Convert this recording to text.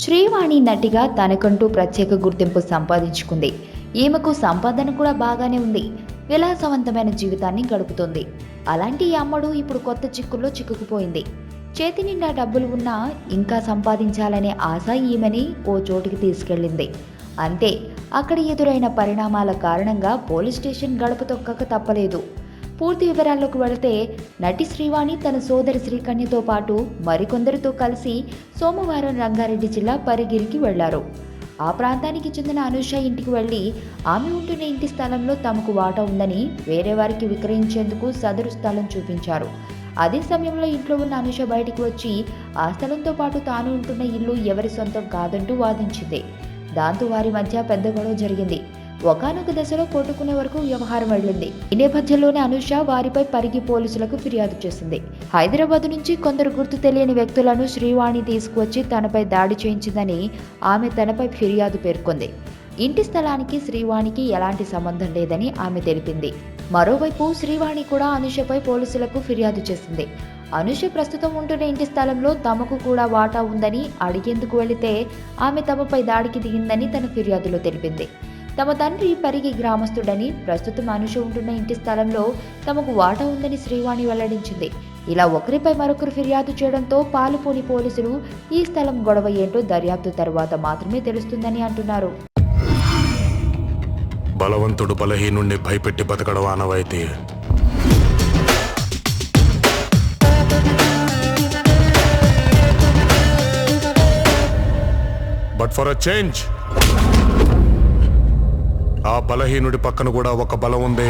శ్రీవాణి నటిగా తనకంటూ ప్రత్యేక గుర్తింపు సంపాదించుకుంది. ఈమెకు సంపాదన కూడా బాగానే ఉంది. విలాసవంతమైన జీవితాన్ని గడుపుతోంది. అలాంటి ఈ అమ్మడు ఇప్పుడు కొత్త చిక్కుల్లో చిక్కుకుపోయింది. చేతి నిండా డబ్బులు ఉన్నా ఇంకా సంపాదించాలనే ఆశ ఈమెని ఓ చోటికి తీసుకెళ్ళింది. అంతే, అక్కడ ఎదురైన పరిణామాల కారణంగా పోలీస్ స్టేషన్ గడప తొక్కక తప్పలేదు. పూర్తి వివరాల్లోకి వెళితే, నటి శ్రీవాణి తన సోదరి శ్రీకన్యతో పాటు మరికొందరితో కలిసి సోమవారం రంగారెడ్డి జిల్లా పరిగిరికి వెళ్లారు. ఆ ప్రాంతానికి చెందిన అనూష ఇంటికి వెళ్లి ఆమె ఉంటున్న ఇంటి స్థలంలో తమకు వాటా ఉందని వేరే వారికి విక్రయించేందుకు సదరు స్థలం చూపించారు. అదే సమయంలో ఇంట్లో ఉన్న అనూష బయటికి వచ్చి ఆ స్థలంతో పాటు తాను ఉంటున్న ఇల్లు ఎవరి సొంతం కాదంటూ వాదించింది. దాంతో వారి మధ్య పెద్ద గొడవ జరిగింది. ఒకానొక దశలో కొట్టుకునే వరకు వ్యవహారం వెళ్ళింది. ఈ నేపథ్యంలోనే అనూష వారిపై పరిగి పోలీసులకు ఫిర్యాదు చేసింది. హైదరాబాద్ నుంచి కొందరు గుర్తు తెలియని వ్యక్తులను శ్రీవాణి తీసుకువచ్చి తనపై దాడి చేయించిందని ఆమె తనపై ఫిర్యాదు పేర్కొంది. ఇంటి స్థలానికి శ్రీవాణికి ఎలాంటి సంబంధం లేదని ఆమె తెలిపింది. మరోవైపు శ్రీవాణి కూడా అనూషపై పోలీసులకు ఫిర్యాదు చేసింది. అనూష ప్రస్తుతం ఉంటున్న ఇంటి స్థలంలో తమకు కూడా వాటా ఉందని అడిగేందుకు వెళితే ఆమె తమపై దాడికి దిగిందని తన ఫిర్యాదులో తెలిపింది. తమ తండ్రి పరిగి గ్రామస్తుడని, ప్రస్తుతం అనూష ఉంటున్న ఇంటి స్థలంలో తమకు వాటా ఉందని శ్రీవాణి వెల్లడించింది. ఇలా ఒకరిపై మరొకరు ఫిర్యాదు చేయడంతో పాలుపోని పోలీసులు ఈ స్థలం గొడవ ఏంటో దర్యాప్తు తర్వాత మాత్రమే తెలుస్తుందని అంటున్నారు. బలవంతుడు బలహీనుణ్ణి భయపెట్టి బతకడం ఆనవాయితీ. బట్ ఫర్ అ చేంజ్, ఆ బలహీనుడి పక్కన కూడా ఒక బలం ఉంది.